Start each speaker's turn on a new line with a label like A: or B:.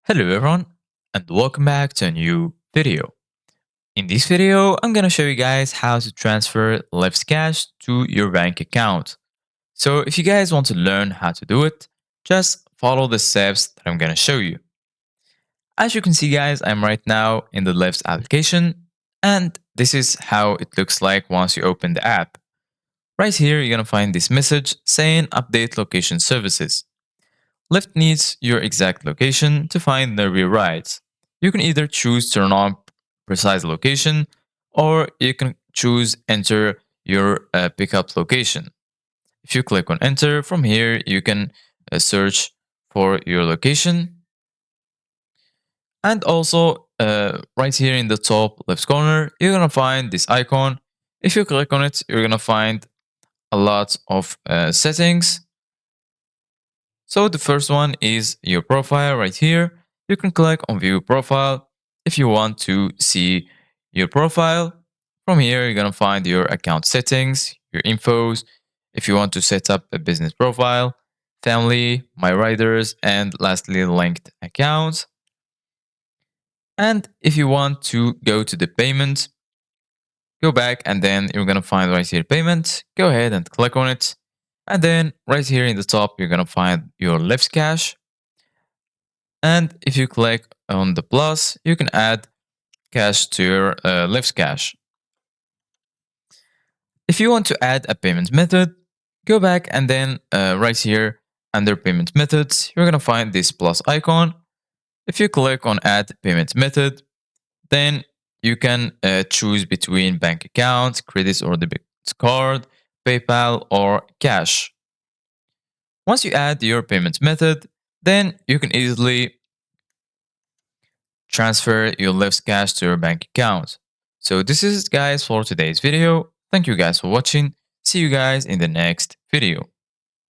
A: Hello everyone and welcome back to a new video. In this video, I'm gonna show you guys how to transfer Lyft cash to your bank account. So if you guys want to learn how to do it, just follow the steps that I'm gonna show you. As you can see guys, I'm right now in the Lyft application and this is how it looks like once you open the app. Right here, you're gonna find this message saying update location services. Lyft needs your exact location to find nearby rides. You can either choose turn on precise location or you can choose enter your pickup location. If you click on enter, from here you can search for your location. And also right here in the top left corner, you're going to find this icon. If you click on it, you're going to find a lot of settings. So the first one is your profile right here. You can click on view profile if you want to see your profile. From here, you're going to find your account settings, your infos, if you want to set up a business profile, family, my riders, and lastly, linked accounts. And if you want to go to the payment, go back and then you're going to find right here payment. Go ahead and click on it. And then right here in the top, you're going to find your Lyft cash. And if you click on the plus, you can add cash to your Lyft cash. If you want to add a payment method, go back and then right here under payment methods, you're going to find this plus icon. If you click on add payment method, then you can choose between bank account, credit or debit card, PayPal, or cash. Once you add your payment method, then you can easily transfer your Lyft cash to your bank account. So this is it guys for today's video. Thank you guys for watching. See you guys in the next video.